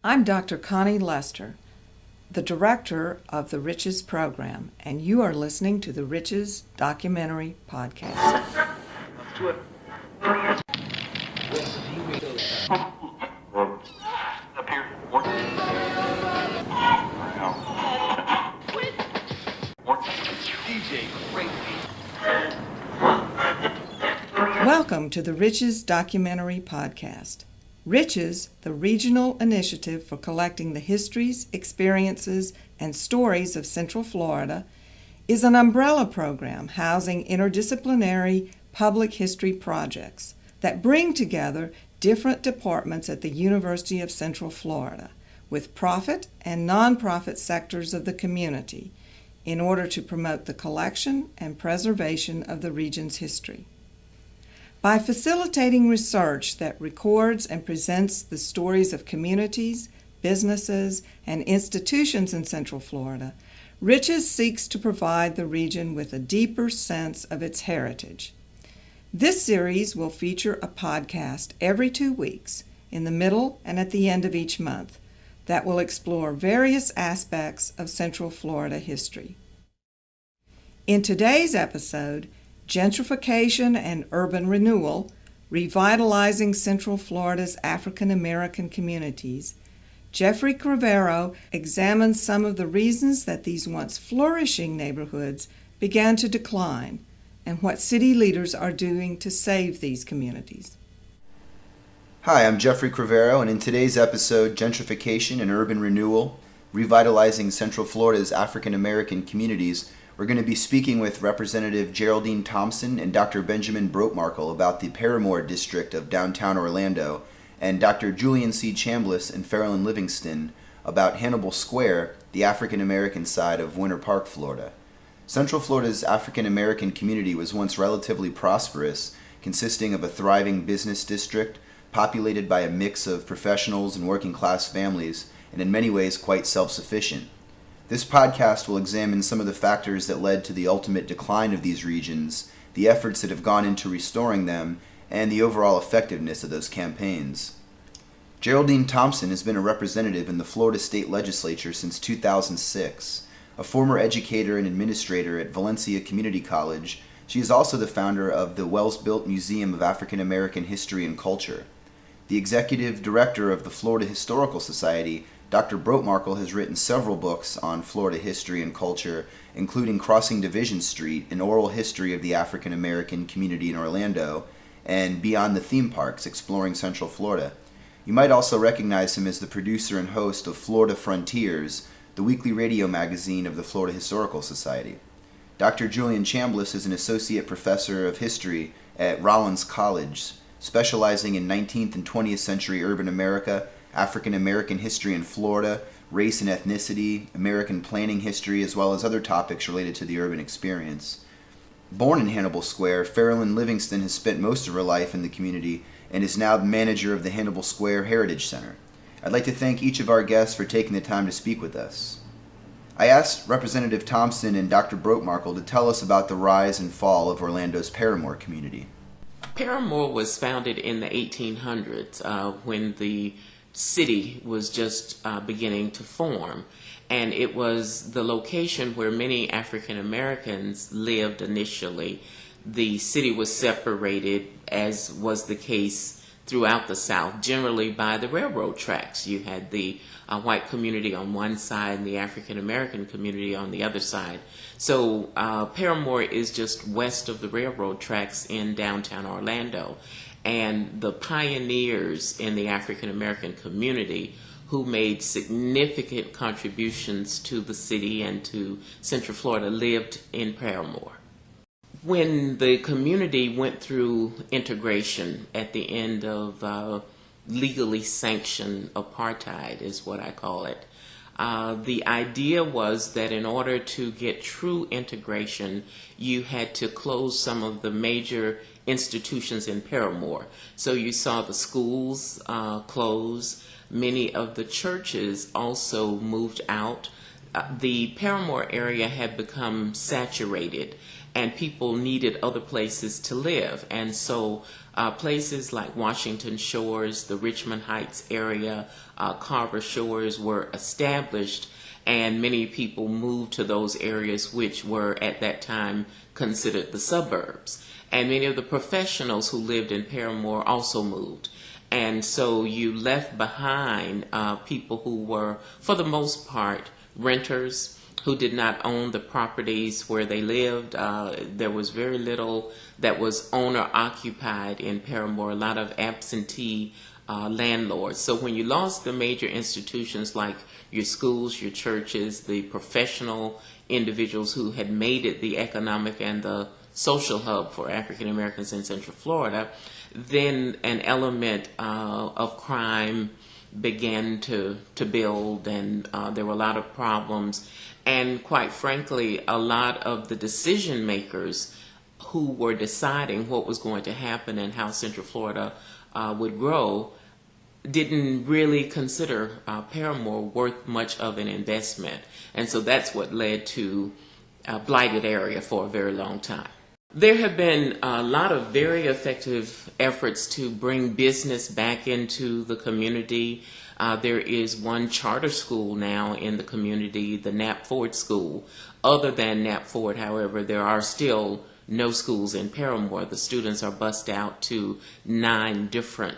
I'm Dr. Connie Lester, the director of the RICHES program, and you are listening to the RICHES Documentary Podcast. Welcome to the RICHES Documentary Podcast. RICHES, the regional initiative for collecting the histories, experiences, and stories of Central Florida, is an umbrella program housing interdisciplinary public history projects that bring together different departments at the University of Central Florida with profit and nonprofit sectors of the community in order to promote the collection and preservation of the region's history. By facilitating research that records and presents the stories of communities, businesses, and institutions in Central Florida, RICHES seeks to provide the region with a deeper sense of its heritage. This series will feature a podcast every 2 weeks, in the middle and at the end of each month, that will explore various aspects of Central Florida history. In today's episode, Gentrification and Urban Renewal, Revitalizing Central Florida's African American Communities, Jeffrey Crivero examines some of the reasons that these once flourishing neighborhoods began to decline and what city leaders are doing to save these communities. Hi, I'm Jeffrey Crivero, and in today's episode, Gentrification and Urban Renewal, Revitalizing Central Florida's African American Communities, we're going to be speaking with Representative Geraldine Thompson and Dr. Benjamin Brotemarkle about the Parramore district of downtown Orlando, and Dr. Julian C. Chambliss and Farrellyn Livingston about Hannibal Square, the African American side of Winter Park, Florida. Central Florida's African American community was once relatively prosperous, consisting of a thriving business district, populated by a mix of professionals and working class families, and in many ways quite self-sufficient. This podcast will examine some of the factors that led to the ultimate decline of these regions, the efforts that have gone into restoring them, and the overall effectiveness of those campaigns. Geraldine Thompson has been a representative in the Florida State Legislature since 2006. A former educator and administrator at Valencia Community College, she is also the founder of the Wells-Built Museum of African American History and Culture. The executive director of the Florida Historical Society, Dr. Brotemarkle, has written several books on Florida history and culture, including Crossing Division Street, an oral history of the African American community in Orlando, and Beyond the Theme Parks, Exploring Central Florida. You might also recognize him as the producer and host of Florida Frontiers, the weekly radio magazine of the Florida Historical Society. Dr. Julian Chambliss is an associate professor of history at Rollins College, specializing in 19th and 20th century urban America, African American history in Florida, race and ethnicity, American planning history, as well as other topics related to the urban experience. Born in Hannibal Square, Farrellyn Livingston has spent most of her life in the community and is now the manager of the Hannibal Square Heritage Center. I'd like to thank each of our guests for taking the time to speak with us. I asked Representative Thompson and Dr. Brotemarkle to tell us about the rise and fall of Orlando's Parramore community. Parramore was founded in the 1800s when the city was just beginning to form, and it was the location where many African Americans lived initially. The city was separated, as was the case throughout the South, generally by the railroad tracks. You had the white community on one side and the African American community on the other side. So Parramore is just west of the railroad tracks in downtown Orlando. And the pioneers in the African American community who made significant contributions to the city and to Central Florida lived in Parramore. When the community went through integration at the end of legally sanctioned apartheid, is what I call it, the idea was that in order to get true integration, you had to close some of the major institutions in Parramore. So you saw the schools close. Many of the churches also moved out. The Parramore area had become saturated, and people needed other places to live. And so places like Washington Shores, the Richmond Heights area, Carver Shores were established, and many people moved to those areas which were at that time considered the suburbs. And many of the professionals who lived in Parramore also moved. And so you left behind people who were, for the most part, renters who did not own the properties where they lived. There was very little that was owner-occupied in Parramore, a lot of absentee landlords. So when you lost the major institutions like your schools, your churches, the professional individuals who had made it the economic and the social hub for African Americans in Central Florida, then an element of crime began to build, and there were a lot of problems. And quite frankly, a lot of the decision makers who were deciding what was going to happen and how Central Florida would grow didn't really consider Parramore worth much of an investment. And so that's what led to a blighted area for a very long time. There have been a lot of very effective efforts to bring business back into the community. There is one charter school now in the community, the Knapp Ford School. Other than Knapp Ford, however, there are still no schools in Parramore. The students are bussed out to 9 different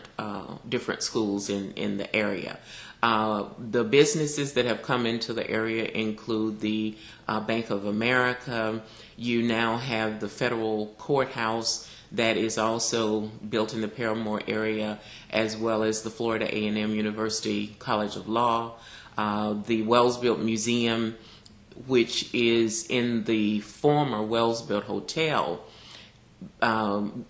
schools in the area. The businesses that have come into the area include the Bank of America. You now have the federal courthouse that is also built in the Parramore area, as well as the Florida A&M University College of Law. The Wellsville Museum, which is in the former Wellsville Hotel,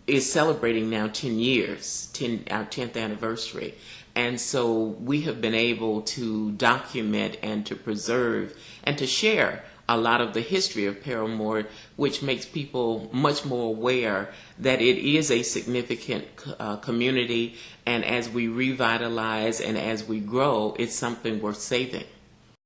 is celebrating now 10 years, our 10th anniversary. And so we have been able to document and to preserve and to share a lot of the history of Parramore, which makes people much more aware that it is a significant community, and as we revitalize and as we grow, it's something worth saving.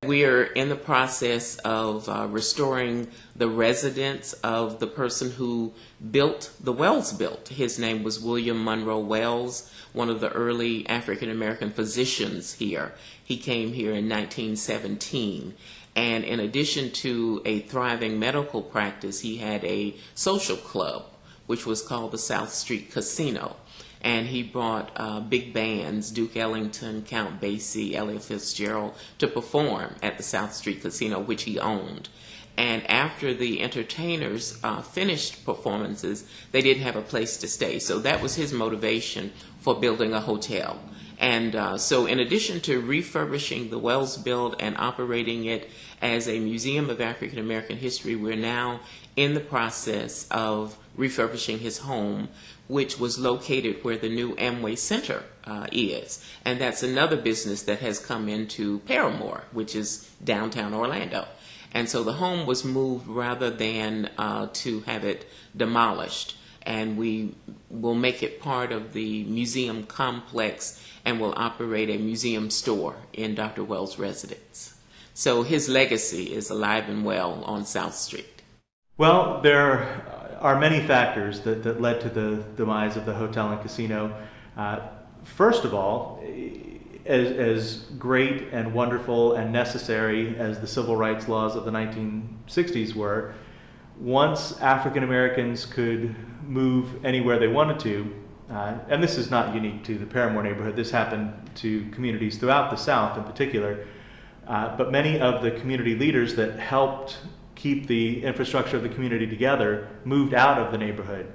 We are in the process of restoring the residence of the person who built the Wells built. His name was William Monroe Wells, one of the early African American physicians here. He came here in 1917. And in addition to a thriving medical practice, he had a social club, which was called the South Street Casino. And he brought big bands, Duke Ellington, Count Basie, Ella Fitzgerald, to perform at the South Street Casino, which he owned. And after the entertainers finished performances, they didn't have a place to stay. So that was his motivation for building a hotel. And so in addition to refurbishing the Wells Build and operating it as a museum of African American history, we're now in the process of refurbishing his home, which was located where the new Amway Center is. And that's another business that has come into Parramore, which is downtown Orlando. And so the home was moved rather than to have it demolished. And we will make it part of the museum complex and will operate a museum store in Dr. Wells' residence. So his legacy is alive and well on South Street. Well, there are many factors that led to the demise of the hotel and casino. First of all, as great and wonderful and necessary as the civil rights laws of the 1960s were, once African Americans could move anywhere they wanted to, and this is not unique to the Parramore neighborhood, this happened to communities throughout the South in particular, but many of the community leaders that helped keep the infrastructure of the community together moved out of the neighborhood.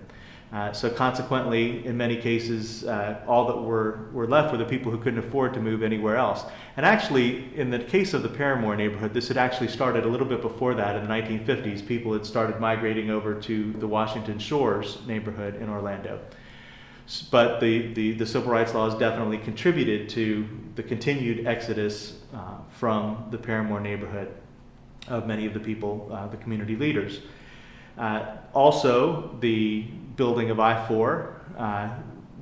So consequently, in many cases, all that were left were the people who couldn't afford to move anywhere else. And actually, in the case of the Parramore neighborhood, this had actually started a little bit before that. In the 1950s, people had started migrating over to the Washington Shores neighborhood in Orlando. But the civil rights laws definitely contributed to the continued exodus from the Parramore neighborhood of many of the people, the community leaders. Also, the building of I-4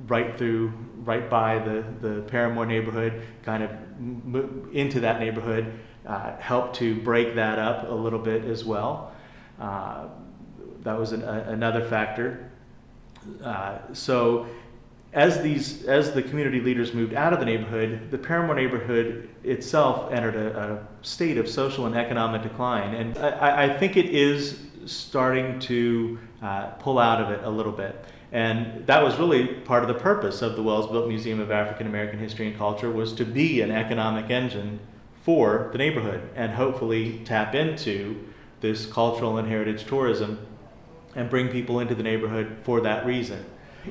right by the Parramore neighborhood, kind of into that neighborhood, helped to break that up a little bit as well. That was another factor. So as the community leaders moved out of the neighborhood, the Parramore neighborhood itself entered a state of social and economic decline. And I think it is starting to pull out of it a little bit. And that was really part of the purpose of the Wells-Built Museum of African American History and Culture, was to be an economic engine for the neighborhood and hopefully tap into this cultural and heritage tourism and bring people into the neighborhood for that reason.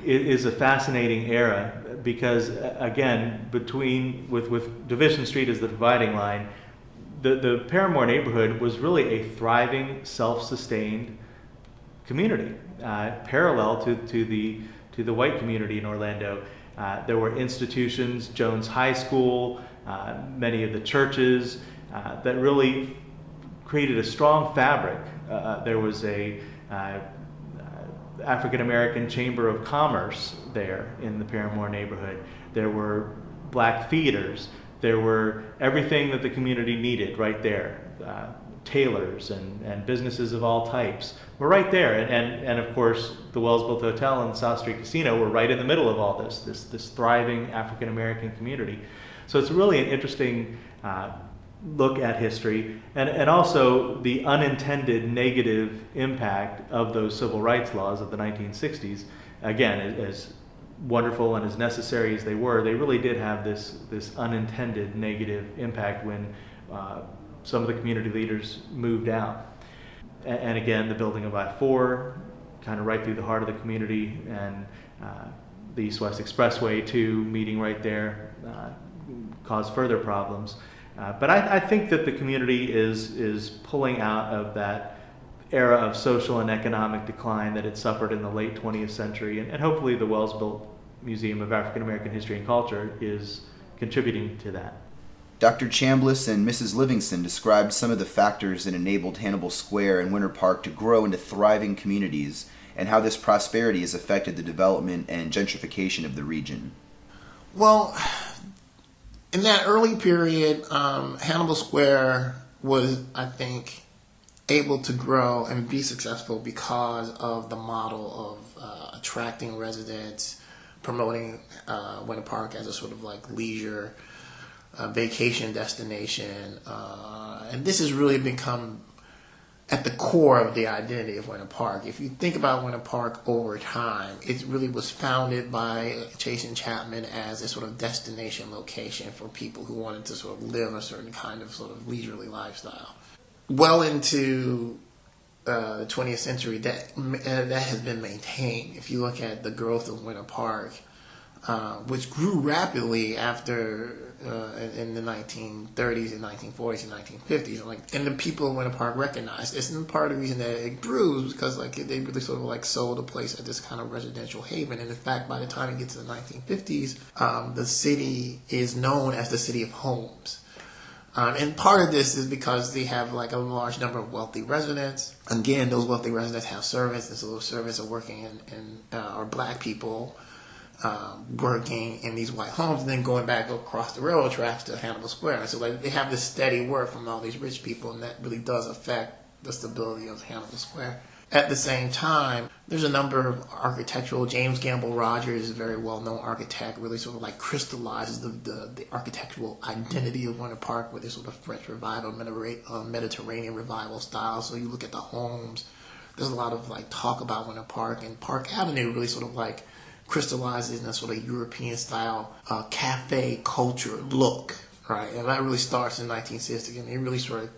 It is a fascinating era because, again, with Division Street as the dividing line, the Parramore neighborhood was really a thriving, self-sustained community, parallel to the white community in Orlando. There were institutions, Jones High School, many of the churches that really created a strong fabric. There was a African American Chamber of Commerce there in the Parramore neighborhood. There were black theaters. There were everything that the community needed right there. Tailors and businesses of all types were right there. And of course, the Wells-Built Hotel and South Street Casino were right in the middle of all this thriving African American community. So it's really an interesting look at history, and also the unintended negative impact of those civil rights laws of the 1960s. Again, as wonderful and as necessary as they were, they really did have this unintended negative impact when some of the community leaders moved out. And again, the building of I-4, kind of right through the heart of the community, and the East-West Expressway too, meeting right there, caused further problems. But I think that the community is pulling out of that era of social and economic decline that it suffered in the late 20th century, and hopefully the Wells-Built Museum of African American History and Culture is contributing to that. Dr. Chambliss and Mrs. Livingston described some of the factors that enabled Hannibal Square and Winter Park to grow into thriving communities, and how this prosperity has affected the development and gentrification of the region. Well, in that early period, Hannibal Square was, I think, able to grow and be successful because of the model of attracting residents, promoting Winter Park as a sort of like leisure vacation destination. And this has really become at the core of the identity of Winter Park. If you think about Winter Park over time, it really was founded by Chase and Chapman as a sort of destination location for people who wanted to sort of live a certain kind of sort of leisurely lifestyle. Well into the 20th century, that has been maintained. If you look at the growth of Winter Park, which grew rapidly after in the 1930s and 1940s and 1950s, and the people of Winter Park recognized this. And part of the reason that it grew was because they really sort of like sold a place at this kind of residential haven. And in fact, by the time it gets to the 1950s, the city is known as the city of homes. And part of this is because they have like a large number of wealthy residents. Again, those wealthy residents have servants, and so those servants are working are black people working in these white homes, and then going back across the railroad tracks to Hannibal Square. And so like they have this steady work from all these rich people, and that really does affect the stability of Hannibal Square. At the same time, there's a number of architectural. James Gamble Rogers is a very well-known architect, really sort of like crystallizes the architectural identity of Winter Park with this sort of French revival, Mediterranean revival style. So you look at the homes, there's a lot of like talk about Winter Park, and Park Avenue really sort of like crystallizes in a sort of European style cafe culture look, right? And that really starts in 1960, and they really sort of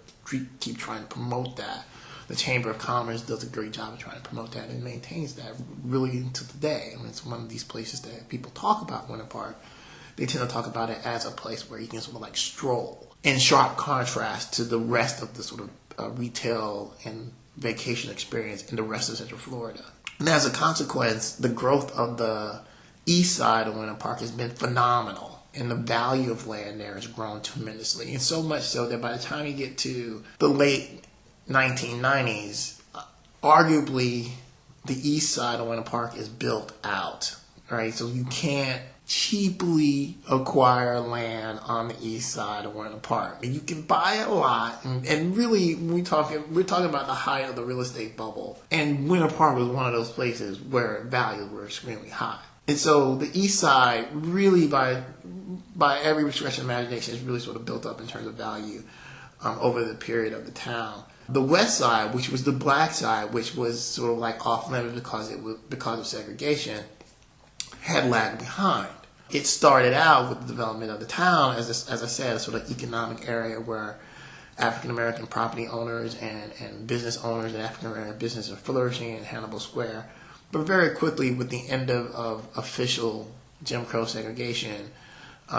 keep trying to promote that. The Chamber of Commerce does a great job of trying to promote that and maintains that really into today. I mean, it's one of these places that people talk about Winter Park. They tend to talk about it as a place where you can sort of like stroll, in sharp contrast to the rest of the sort of retail and vacation experience in the rest of Central Florida. And as a consequence, the growth of the east side of Winter Park has been phenomenal. And the value of land there has grown tremendously. And so much so that by the time you get to the late 1990s, arguably the east side of Winter Park is built out, right? So you can't cheaply acquire land on the east side of Winter Park. And you can buy a lot, and really, we're talking about the height of the real estate bubble. And Winter Park was one of those places where values were extremely high. And so the east side, really by every stretch of imagination, is really sort of built up in terms of value over the period of the town. The west side, which was the black side, which was sort of like off limits because of segregation, had lagged behind. It started out with the development of the town, as I said, a sort of economic area where African American property owners and business owners and African American business are flourishing in Hannibal Square. But very quickly, with the end of official Jim Crow segregation,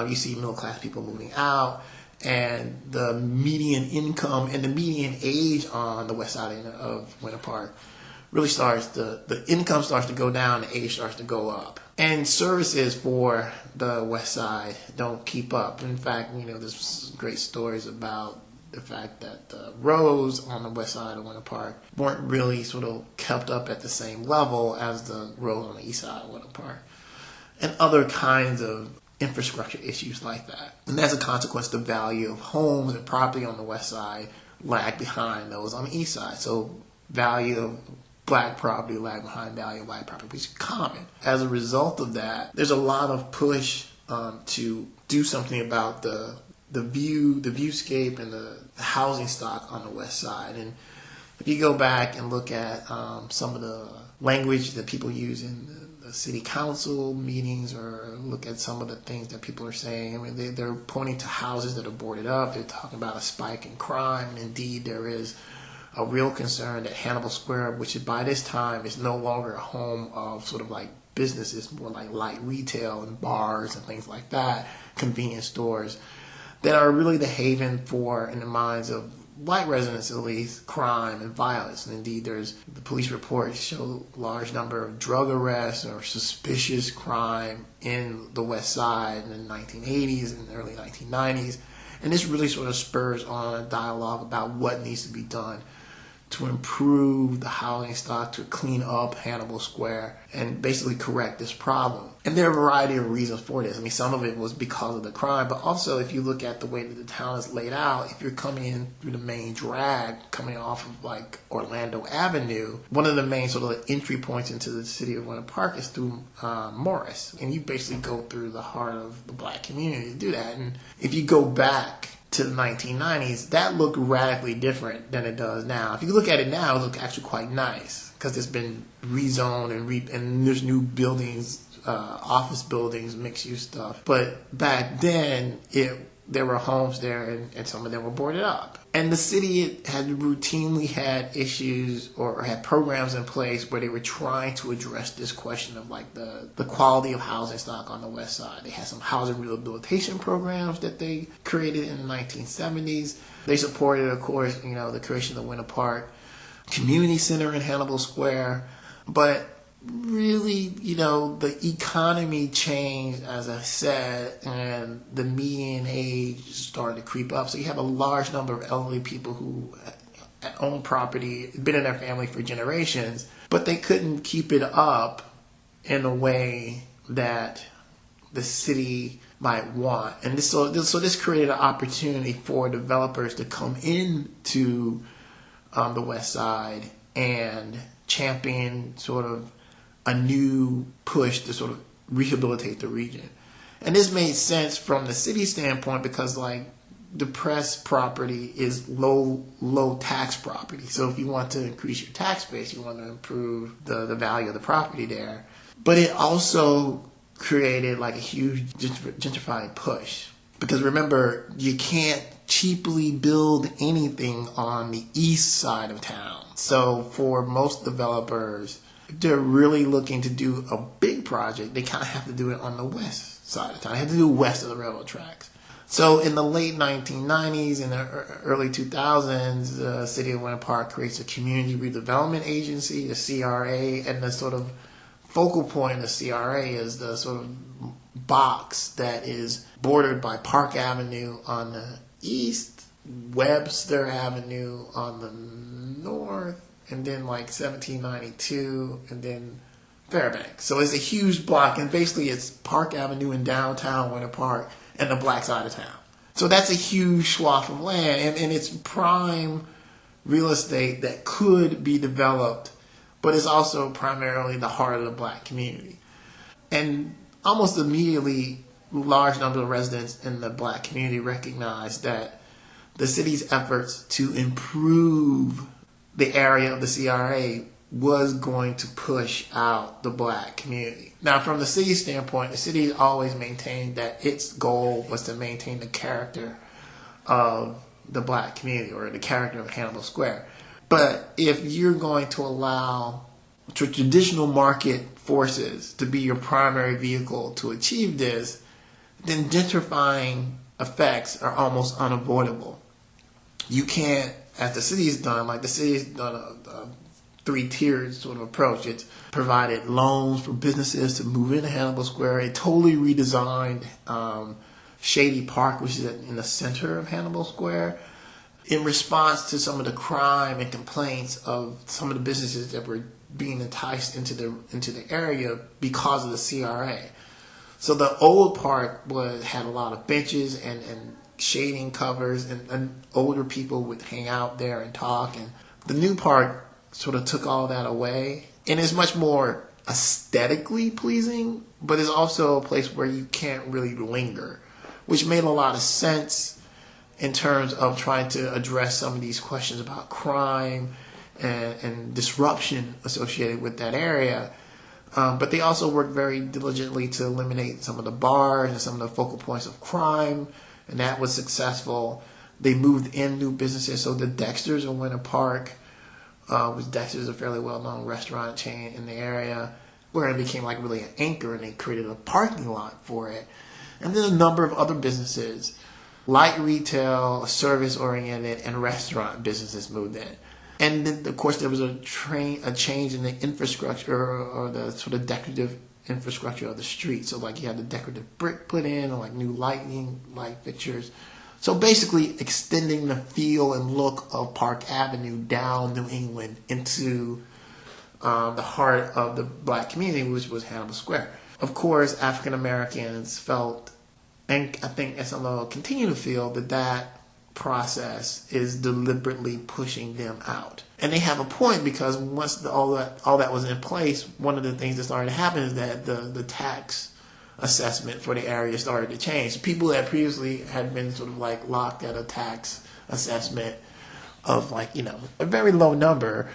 you see middle class people moving out, and the median income and the median age on the west side of Winter Park really the income starts to go down, the age starts to go up. And services for the west side don't keep up. In fact, there's great stories about the fact that the roads on the west side of Winter Park weren't really sort of kept up at the same level as the roads on the east side of Winter Park. And other kinds of infrastructure issues like that. And as a consequence, the value of homes and property on the west side lag behind those on the east side. So value of black property lag behind value of white property, which is common. As a result of that, there's a lot of push to do something about the viewscape and the housing stock on the west side. And if you go back and look at some of the language that people use in the city council meetings, or look at some of the things that people are saying, I mean, they're pointing to houses that are boarded up. They're talking about a spike in crime. And indeed, there is a real concern that Hannibal Square, which by this time is no longer a home of sort of like businesses, more like light retail and bars and things like that, convenience stores, that are really the haven for, in the minds of white residents at least, crime and violence. And indeed, the police reports show a large number of drug arrests or suspicious crime in the west side in the 1980s and early 1990s. And this really sort of spurs on a dialogue about what needs to be done to improve the housing stock, to clean up Hannibal Square, and basically correct this problem. And there are a variety of reasons for this. I mean, some of it was because of the crime, but also if you look at the way that the town is laid out, if you're coming in through the main drag, coming off of like Orlando Avenue, one of the main sort of entry points into the city of Winter Park is through Morris. And you basically go through the heart of the black community to do that. And if you go back to the 1990s, that looked radically different than it does now. If you look at it now, it looks actually quite nice because it's been rezoned and there's new buildings, office buildings, mixed-use stuff. But back then, there were homes there and some of them were boarded up. And the city had routinely had issues or had programs in place where they were trying to address this question of like the quality of housing stock on the west side. They had some housing rehabilitation programs that they created in the 1970s. They supported, of course, the creation of the Winter Park Community Center in Hannibal Square. But really, the economy changed, as I said, and the median age started to creep up. So you have a large number of elderly people who own property, been in their family for generations, but they couldn't keep it up in a way that the city might want. And so this created an opportunity for developers to come into the west side and champion sort of a new push to sort of rehabilitate the region. And this made sense from the city standpoint because like depressed property is low tax property. So if you want to increase your tax base, you want to improve the value of the property there. But it also created like a huge gentrifying push. Because remember, you can't cheaply build anything on the east side of town. So for most developers, if they're really looking to do a big project, they kind of have to do it on the west side of town. They have to do west of the railroad tracks. So in the late 1990s and the early 2000s, the city of Winter Park creates a community redevelopment agency, the CRA, and the sort of focal point of the CRA is the sort of box that is bordered by Park Avenue on the east, Webster Avenue on the north, and then like 1792, and then Fairbanks. So it's a huge block, and basically it's Park Avenue in downtown Winter Park and the black side of town. So that's a huge swath of land, and it's prime real estate that could be developed, but it's also primarily the heart of the black community. And almost immediately, large number of residents in the black community recognized that the city's efforts to improve the area of the CRA was going to push out the black community. Now, from the city's standpoint, the city always maintained that its goal was to maintain the character of the black community, or the character of Hannibal Square. But if you're going to allow traditional market forces to be your primary vehicle to achieve this, then gentrifying effects are almost unavoidable. You can't, as the city's done, like the city's done a three-tiered sort of approach. It's provided loans for businesses to move into Hannibal Square. It totally redesigned Shady Park, which is in the center of Hannibal Square, in response to some of the crime and complaints of some of the businesses that were being enticed into the area because of the CRA. So the old part had a lot of benches and shading covers, and older people would hang out there and talk. And the new part sort of took all that away, and it's much more aesthetically pleasing, but it's also a place where you can't really linger, which made a lot of sense in terms of trying to address some of these questions about crime and disruption associated with that area. But they also worked very diligently to eliminate some of the bars and some of the focal points of crime, and that was successful. They moved in new businesses, so the Dexter's in Winter Park, which Dexter's is a fairly well-known restaurant chain in the area, where it became like really an anchor, and they created a parking lot for it. And then a number of other businesses, light retail, service-oriented, and restaurant businesses moved in. And then, of course, there was a change in the infrastructure, or the sort of decorative infrastructure of the street. So, like, you had the decorative brick put in, or like new light fixtures. So basically extending the feel and look of Park Avenue down New England into the heart of the black community, which was Hannibal Square. Of course, African Americans felt, and I think as some of them continue to feel, that process is deliberately pushing them out. And they have a point, because once all that was in place, one of the things that started to happen is that the tax assessment for the area started to change. People that previously had been sort of like locked at a tax assessment of a very low number,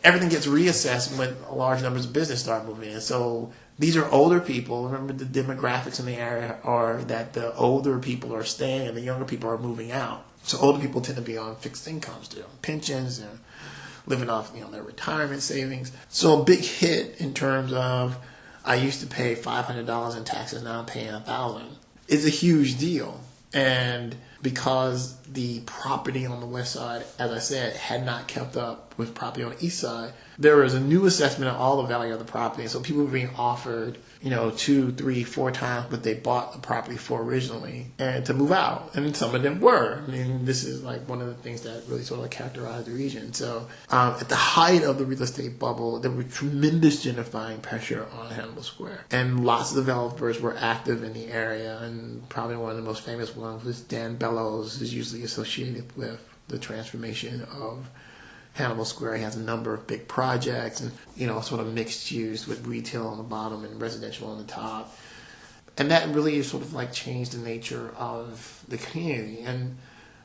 everything gets reassessed when large numbers of business start moving in. So these are older people. Remember, the demographics in the area are that the older people are staying and the younger people are moving out. So older people tend to be on fixed incomes, they're on pensions, they're living off their retirement savings. So a big hit in terms of, I used to pay $500 in taxes, now I'm paying $1,000. It's a huge deal. And because the property on the west side, as I said, had not kept up with property on the east side, there was a new assessment of all the value of the property. So people were being offered, 2, 3, 4 times what they bought the property for originally, and to move out. And some of them were. I mean, this is like one of the things that really sort of characterized the region. So at the height of the real estate bubble, there was tremendous gentrifying pressure on Hannibal Square. And lots of developers were active in the area, and probably one of the most famous ones was Dan Bellows, is usually associated with the transformation of Hannibal Square. He has a number of big projects and, sort of mixed use with retail on the bottom and residential on the top. And that really sort of like changed the nature of the community. And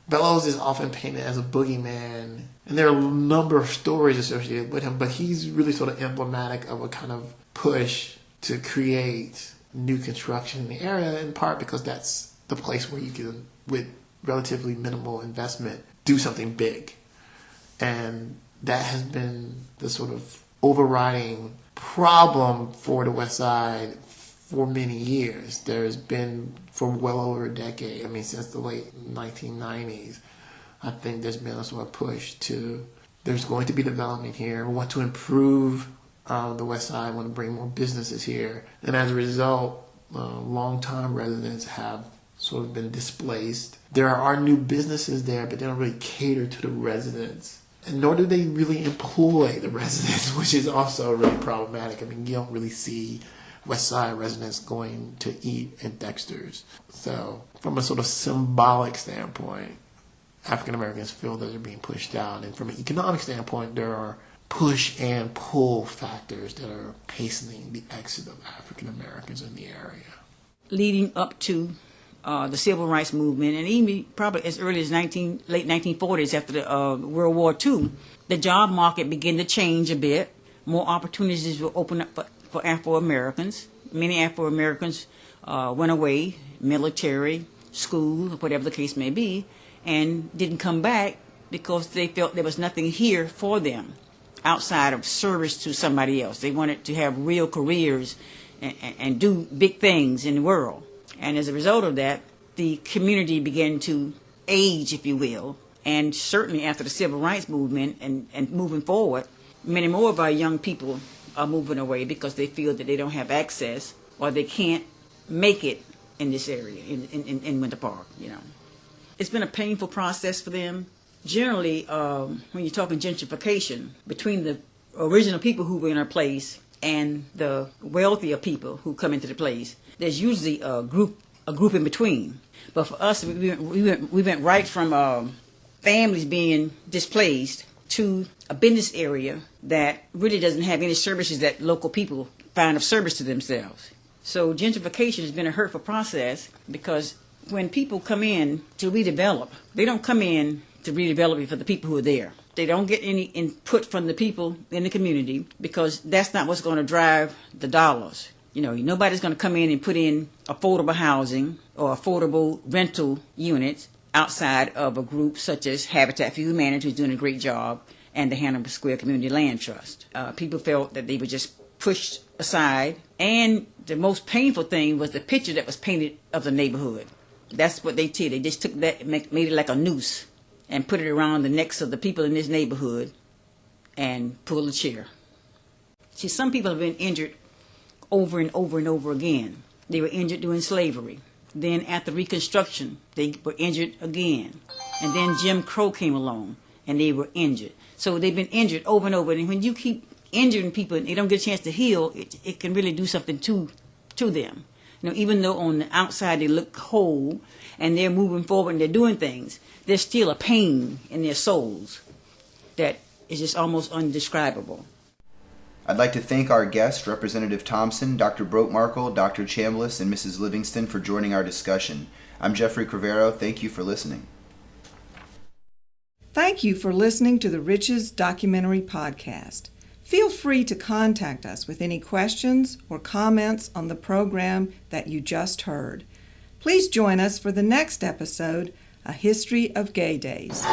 Bellows is often painted as a boogeyman, and there are a number of stories associated with him, but he's really sort of emblematic of a kind of push to create new construction in the area, in part because that's the place where you can, with relatively minimal investment, do something big. And that has been the sort of overriding problem for the West Side for many years. There's been, for well over a decade, since the late 1990s, I think there's been a sort of push to, there's going to be development here. We want to improve the West Side, want to bring more businesses here. And as a result, long-time residents have sort of been displaced. There are new businesses there, but they don't really cater to the residents. And nor do they really employ the residents, which is also really problematic. I mean, you don't really see West Side residents going to eat at Dexter's. So from a sort of symbolic standpoint, African Americans feel that they're being pushed out. And from an economic standpoint, there are push and pull factors that are hastening the exit of African Americans in the area. Leading up to the civil rights movement, and even probably as early as late 1940s after the World War II, the job market began to change a bit. More opportunities were opened up for Afro-Americans. Many Afro-Americans went away, military, school, whatever the case may be, and didn't come back because they felt there was nothing here for them outside of service to somebody else. They wanted to have real careers and do big things in the world. And as a result of that, the community began to age, if you will. And certainly after the civil rights movement and moving forward, many more of our young people are moving away because they feel that they don't have access or they can't make it in this area, in Winter Park, you know. It's been a painful process for them. Generally, when you're talking gentrification, between the original people who were in our place and the wealthier people who come into the place, there's usually a group in between. But for us, we went right from families being displaced to a business area that really doesn't have any services that local people find of service to themselves. So gentrification has been a hurtful process because when people come in to redevelop, they don't come in to redevelop it for the people who are there. They don't get any input from the people in the community because that's not what's going to drive the dollars. You know, nobody's going to come in and put in affordable housing or affordable rental units outside of a group such as Habitat for Humanity, who's doing a great job, and the Hannibal Square Community Land Trust. People felt that they were just pushed aside, and the most painful thing was the picture that was painted of the neighborhood. That's what they did. They just took that and made it like a noose and put it around the necks of the people in this neighborhood and pulled a chair. See, some people have been injured over and over and over again. They were injured during slavery. Then after Reconstruction, they were injured again. And then Jim Crow came along, and they were injured. So they've been injured over and over. And when you keep injuring people and they don't get a chance to heal, it can really do something to them. You know, even though on the outside they look whole and they're moving forward and they're doing things, there's still a pain in their souls that is just almost indescribable. I'd like to thank our guests, Representative Thompson, Dr. Brotemarkle, Dr. Chambliss, and Mrs. Livingston for joining our discussion. I'm Jeffrey Crivero. Thank you for listening. Thank you for listening to the Riches Documentary Podcast. Feel free to contact us with any questions or comments on the program that you just heard. Please join us for the next episode, A History of Gay Days.